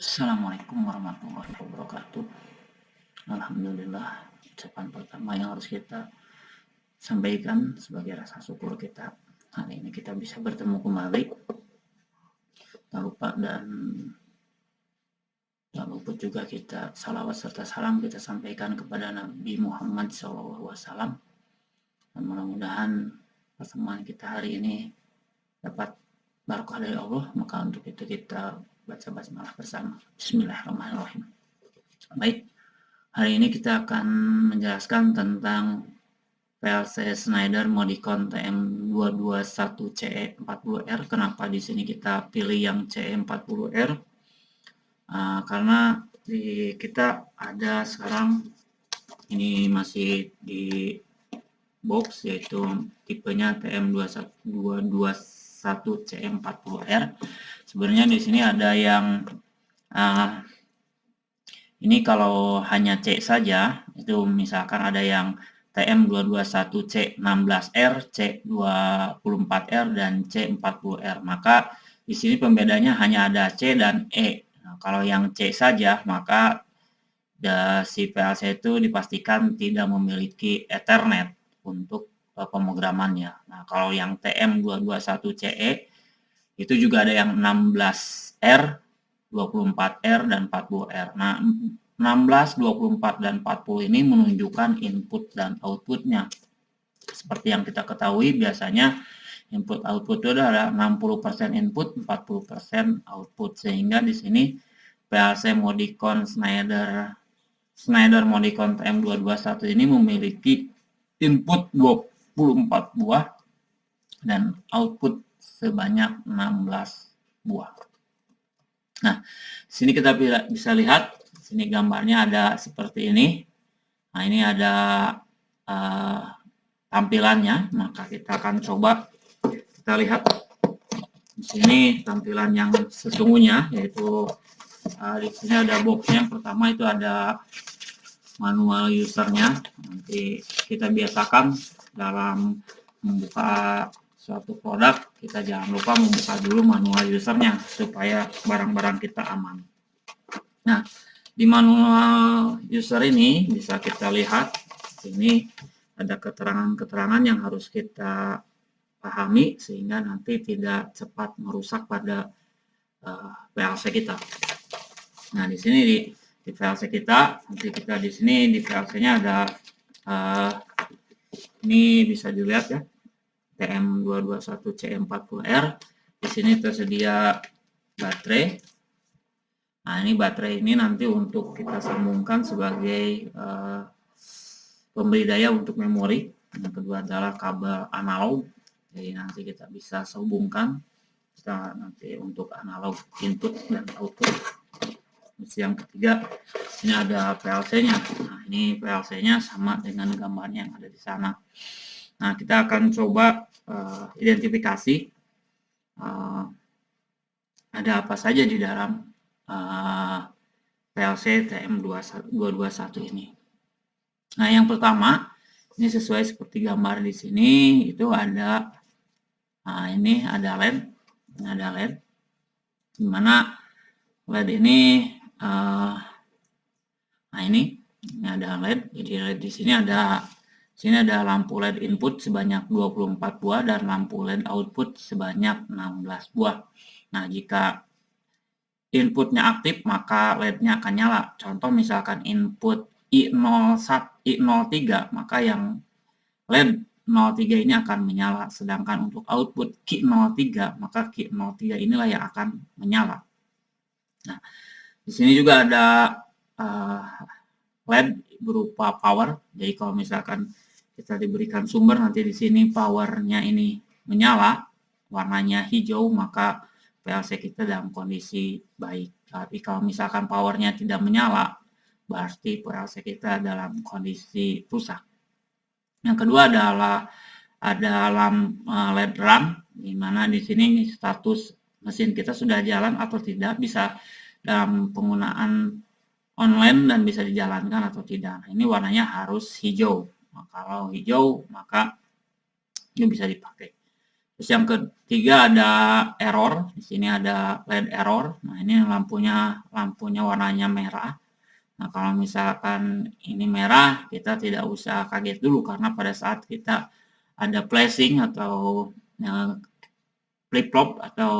Assalamualaikum warahmatullahi wabarakatuh. Alhamdulillah, ucapan pertama yang harus kita sampaikan sebagai rasa syukur kita. Hari ini kita bisa bertemu kembali. Tak lupa dan tak lupa juga kita salawat serta salam kita sampaikan kepada Nabi Muhammad SAW. Dan mudah-mudahan pertemuan kita hari ini dapat barakah dari Allah. Maka untuk itu kita baca basmalah bersama. Bismillahirrahmanirrahim. Baik, hari ini kita akan menjelaskan tentang PLC Schneider Modicon TM221CE40R. Kenapa di sini kita pilih yang CE40R? Karena kita ada sekarang ini masih di box, yaitu tipenya TM221CE40R. Sebenarnya di sini ada yang ini kalau hanya C saja, itu misalkan ada yang TM221C16R, C24R, dan C40R. Maka di sini pembedanya hanya ada C dan E. Nah, kalau yang C saja, maka si PLC itu dipastikan tidak memiliki Ethernet untuk pemrogramannya. Nah, kalau yang TM221CE itu juga ada yang 16R, 24R, dan 40R. Nah, 16, 24, dan 40 ini menunjukkan input dan outputnya. Seperti yang kita ketahui, biasanya input output itu adalah 60% input, 40% output. Sehingga di sini PLC Modicon Schneider Modicon TM221 ini memiliki input 24 buah dan output sebanyak 16 buah. Nah, sini kita bisa lihat, sini gambarnya ada seperti ini. Nah, ini ada tampilannya. Maka kita akan coba kita lihat di sini tampilan yang sesungguhnya, yaitu di sini ada boxnya. Yang pertama itu ada manual usernya. Nanti kita biasakan dalam membuka suatu produk, kita jangan lupa membuka dulu manual usernya supaya barang-barang kita aman. Nah, di manual user ini bisa kita lihat, ini ada keterangan-keterangan yang harus kita pahami sehingga nanti tidak cepat merusak pada PLC kita. Nah, di sini di PLC kita, nanti kita di sini di PLC-nya ada ini bisa dilihat ya, TM221CE40R. Di sini tersedia baterai. Nah, ini baterai ini nanti untuk kita sambungkan sebagai pemberi daya untuk memori. Yang kedua adalah kabel analog. Jadi nanti kita bisa sambungkan kita nanti untuk analog input dan output. Terus yang ketiga, ini ada PLC-nya. Nah, ini PLC-nya sama dengan gambarnya yang ada di sana. Nah, kita akan coba identifikasi ada apa saja di dalam PLC TM221 ini. Nah, yang pertama, ini sesuai seperti gambar di sini, itu ada ini ada LED, di mana LED ini nah ini ada LED. Jadi LED di sini ada lampu LED input sebanyak 24 buah dan lampu LED output sebanyak 16 buah. Nah, jika inputnya aktif maka LED-nya akan nyala. Contoh misalkan input I03, maka yang LED 03 ini akan menyala. Sedangkan untuk output Q03, maka Q03 inilah yang akan menyala. Nah, di sini juga ada LED berupa power. Jadi kalau misalkan kita diberikan sumber, nanti di sini powernya ini menyala, warnanya hijau, maka PLC kita dalam kondisi baik. Tapi kalau misalkan powernya tidak menyala, berarti PLC kita dalam kondisi rusak. Yang kedua adalah ada LED run, di mana di sini status mesin kita sudah jalan atau tidak, bisa dalam penggunaan online dan bisa dijalankan atau tidak. Nah, ini warnanya harus hijau. Nah, kalau hijau maka ini bisa dipakai. Terus yang ketiga ada error. Di sini ada LED error. Nah, ini lampunya warnanya merah. Nah, kalau misalkan ini merah, kita tidak usah kaget dulu karena pada saat kita ada flashing atau flip-flop atau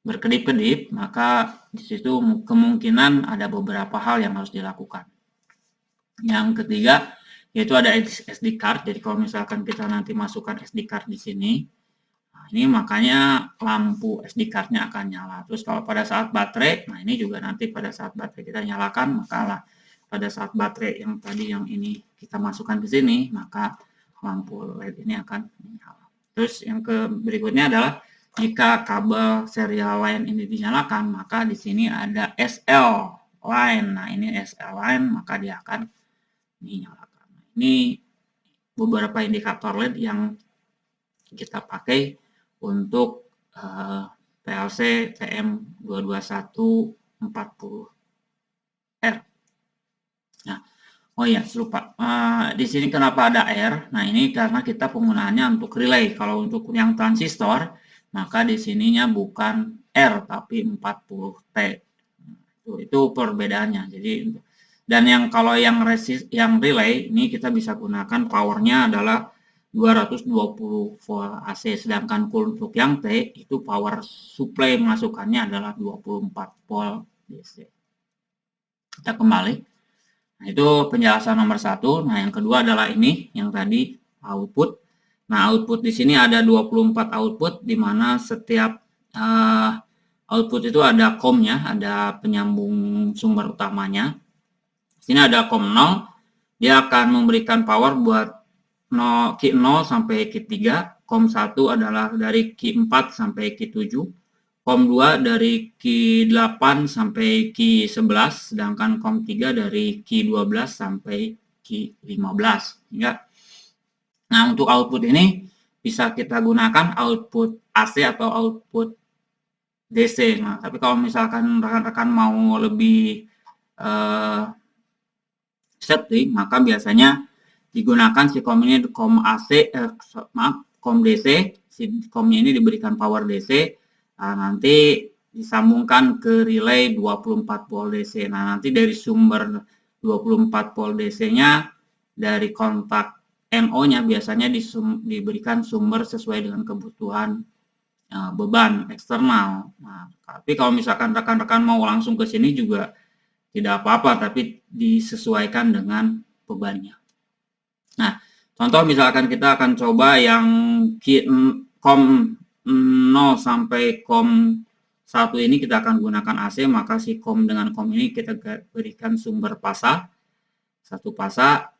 berkedip-kedip, maka di situ kemungkinan ada beberapa hal yang harus dilakukan. Yang ketiga yaitu ada SD card. Jadi kalau misalkan kita nanti masukkan SD card di sini, nah ini makanya lampu SD card-nya akan nyala. Terus kalau pada saat baterai, nah ini juga nanti pada saat baterai kita nyalakan, maka pada saat baterai yang tadi yang ini kita masukkan ke sini, maka lampu LED ini akan menyala. Terus yang berikutnya adalah jika kabel serial line ini dinyalakan, maka di sini ada SL line. Nah, ini SL line, maka dia akan dinyalakan. Ini beberapa indikator LED yang kita pakai untuk PLC TM22140R. Nah, oh iya, lupa. Di sini kenapa ada R? Nah, ini karena kita penggunaannya untuk relay. Kalau untuk yang transistor, maka di sininya bukan R tapi 40T. Itu perbedaannya. Jadi dan yang kalau yang relay ini kita bisa gunakan powernya adalah 220 volt AC, sedangkan untuk yang T itu power supply masukannya adalah 24 volt DC. Kita kembali. Nah, itu penjelasan nomor 1. Nah, yang kedua adalah ini yang tadi output. Nah, output di sini ada 24 output di mana setiap output itu ada COM-nya, ada penyambung sumber utamanya. Di sini ada COM 0, dia akan memberikan power buat Q 0 sampai Q 3. COM 1 adalah dari Q 4 sampai Q 7. COM 2 dari Q 8 sampai Q 11, sedangkan COM 3 dari Q 12 sampai Q 15. Nah, untuk output ini bisa kita gunakan output AC atau output DC. Nah, tapi kalau misalkan rekan-rekan mau lebih safety, maka biasanya digunakan si COM ini COM AC, COM DC. Si COM-nya ini diberikan power DC, nanti disambungkan ke relay 24 volt DC. Nah, nanti dari sumber 24 volt DC-nya dari kontak NO-nya biasanya diberikan sumber sesuai dengan kebutuhan beban eksternal. Nah, tapi kalau misalkan rekan-rekan mau langsung ke sini juga tidak apa-apa, tapi disesuaikan dengan bebannya. Nah, contoh misalkan kita akan coba yang COM 0 sampai COM 1 ini kita akan gunakan AC, maka si COM dengan COM ini kita berikan sumber pasa, satu pasa.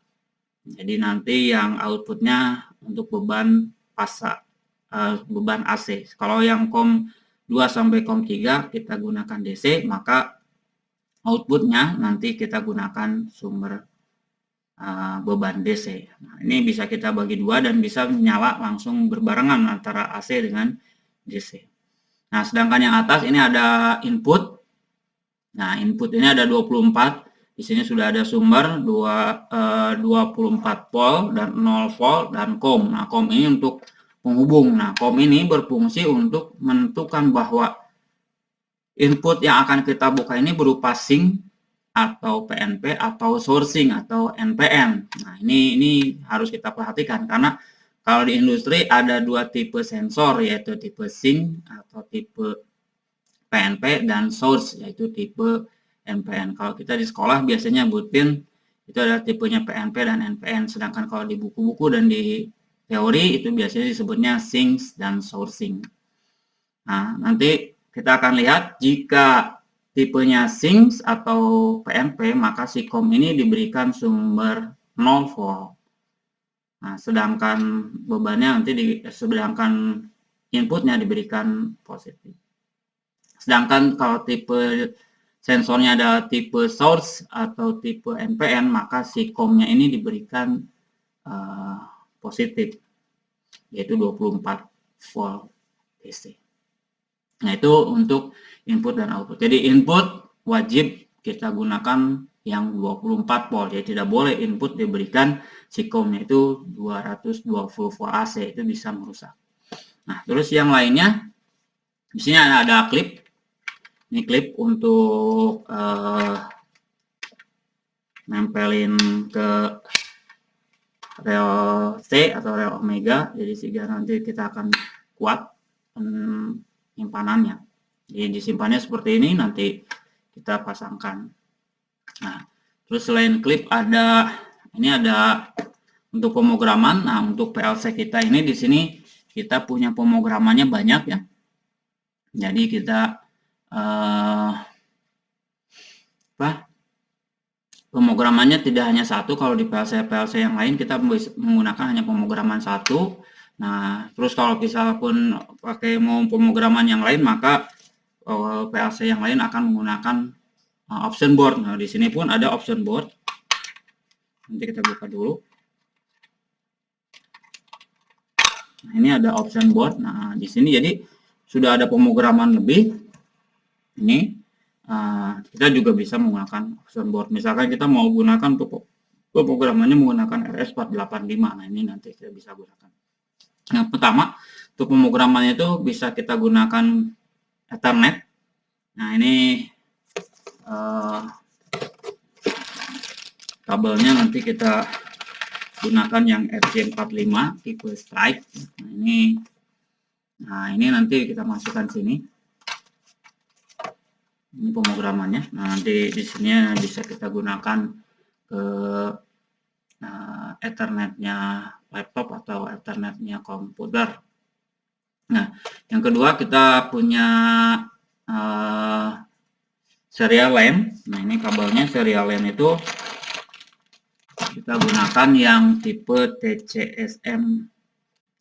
Jadi nanti yang outputnya untuk beban pasa, beban AC. Kalau yang COM 2 sampai COM 3 kita gunakan DC, maka outputnya nanti kita gunakan sumber beban DC. Nah, ini bisa kita bagi dua dan bisa menyala langsung berbarengan antara AC dengan DC. Nah, sedangkan yang atas ini ada input. Nah, input ini ada 24. Di sini sudah ada sumber 24 volt dan 0 volt dan COM. Nah, COM ini untuk penghubung. Nah, COM ini berfungsi untuk menentukan bahwa input yang akan kita buka ini berupa sync atau PNP atau sourcing atau NPN. Nah, ini harus kita perhatikan karena kalau di industri ada dua tipe sensor, yaitu tipe sync atau tipe PNP dan source yaitu tipe NPN. Kalau kita di sekolah biasanya nyebutin itu ada tipenya PNP dan NPN, sedangkan kalau di buku-buku dan di teori itu biasanya disebutnya sync dan sourcing. Nah, nanti kita akan lihat jika tipenya sync atau PNP, maka si COM ini diberikan sumber 0 volt. Nah, sedangkan bebannya nanti sedangkan inputnya diberikan positif. Sedangkan kalau tipe sensornya ada tipe source atau tipe NPN, maka si COM-nya ini diberikan positif, yaitu 24 volt DC. Nah, itu untuk input dan output. Jadi input wajib kita gunakan yang 24 volt. Jadi tidak boleh input diberikan SICOM-nya itu 220 volt AC, itu bisa merusak. Nah, terus yang lainnya di sini ada klip. Ini klip untuk nempelin ke rel C atau rel omega, jadi sehingga nanti kita akan kuat penyimpanannya. Jadi disimpannya seperti ini, nanti kita pasangkan. Nah, terus selain klip ini ada untuk pemrograman. Nah, untuk PLC kita ini di sini kita punya pemrogramannya banyak ya. Jadi kita pemrogramannya tidak hanya satu. Kalau di PLC yang lain kita menggunakan hanya pemrograman satu. Nah, terus kalau bisa pun pakai mau pemrograman yang lain, maka PLC yang lain akan menggunakan option board. Nah, di sini pun ada option board. Nanti kita buka dulu. Nah, ini ada option board. Nah, di sini jadi sudah ada pemrograman lebih. Ini kita juga bisa menggunakan option board. Misalkan kita mau gunakan untuk pemrogramannya menggunakan RS485. Nah, ini nanti kita bisa gunakan. Yang pertama, untuk pemrogramannya itu bisa kita gunakan Ethernet. Nah, ini kabelnya nanti kita gunakan yang RJ45 tipe strike. Nah, ini nanti kita masukkan sini. Ini pemrogramannya. Nah, nanti di sini bisa kita gunakan ke Ethernetnya laptop atau Ethernetnya komputer. Nah, yang kedua kita punya serial LAN. Nah, ini kabelnya serial LAN itu kita gunakan yang tipe TCSM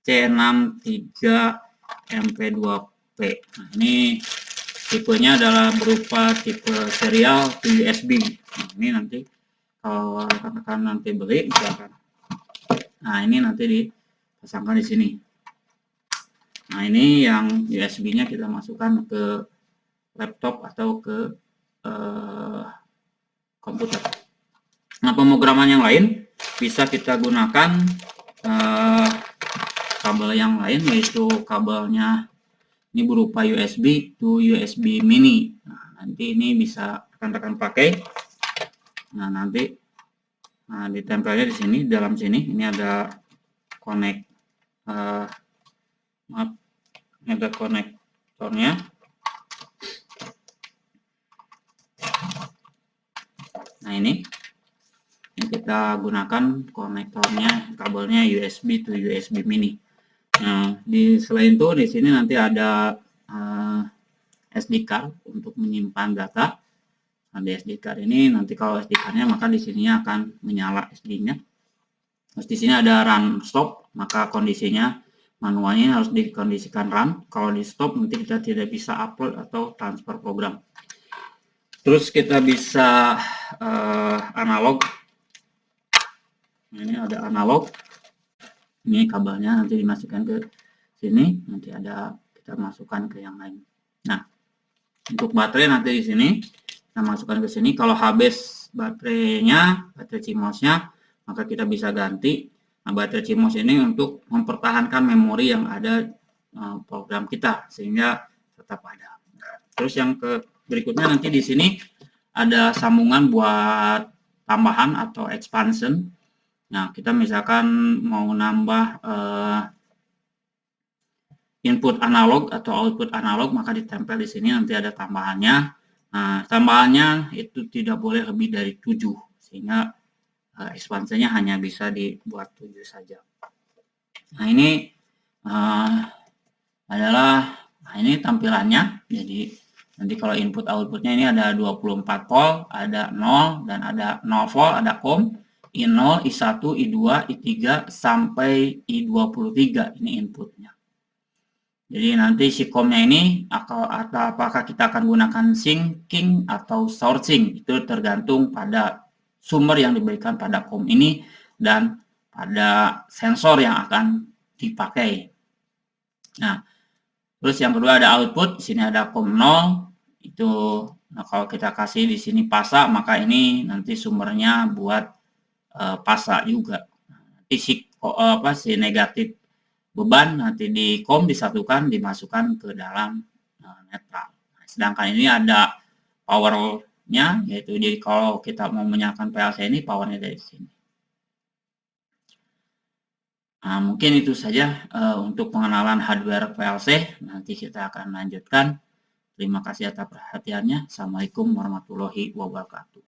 C63MP2P. Nah, ini tipenya adalah berupa tipe serial USB. Nah, ini nanti kalau rekan-rekan nanti beli misalkan. Nah, ini nanti dipasangkan di sini. Nah, ini yang USB-nya kita masukkan ke laptop atau ke komputer. Nah, pemrograman yang lain bisa kita gunakan kabel yang lain, yaitu kabelnya ini berupa USB to USB mini. Nah, nanti ini bisa rekan-rekan pakai. Nah, nanti ditempelnya di sini, dalam sini ini ada ini ada konektornya. Nah, ini kita gunakan konektornya, kabelnya USB to USB mini. Nah, selain itu di sini nanti ada SD card untuk menyimpan data. Nah, di SD card ini nanti kalau SD card-nya maka di sininya akan menyala SD-nya. Terus di sini ada run stop, maka kondisinya manualnya harus dikondisikan run. Kalau di stop nanti kita tidak bisa upload atau transfer program. Terus kita bisa analog. Nah, ini ada analog. Ini kabelnya nanti dimasukkan ke sini, nanti ada kita masukkan ke yang lain. Nah, untuk baterai nanti di sini kita masukkan ke sini. Kalau habis baterainya, baterai CMOS-nya, maka kita bisa ganti. Nah, baterai CMOS ini untuk mempertahankan memori yang ada program kita sehingga tetap ada. Terus yang berikutnya nanti di sini ada sambungan buat tambahan atau expansion. Nah, kita misalkan mau nambah input analog atau output analog, maka ditempel di sini nanti ada tambahannya. Nah, tambahannya itu tidak boleh lebih dari 7, sehingga ekspansinya hanya bisa dibuat 7 saja. Nah, ini ini tampilannya. Jadi nanti kalau input outputnya ini ada 24 volt, ada 0 dan ada 0 volt, ada COM. I0, I1, I2, I3 sampai I23 ini inputnya. Jadi nanti SICOM-nya ini apakah kita akan gunakan syncing atau sourcing, itu tergantung pada sumber yang diberikan pada COM ini dan pada sensor yang akan dipakai. Nah, terus yang kedua ada output, di sini ada COM 0, Itu, nah kalau kita kasih di sini pasa, maka ini nanti sumbernya buat pasa juga. Nanti si negatif beban nanti di disatukan, dimasukkan ke dalam netral. Nah, sedangkan ini ada powernya, yaitu jadi kalau kita mau menyalakan PLC ini powernya dari sini. Nah, mungkin itu saja untuk pengenalan hardware PLC. Nanti kita akan lanjutkan. Terima kasih atas perhatiannya. Assalamualaikum warahmatullahi wabarakatuh.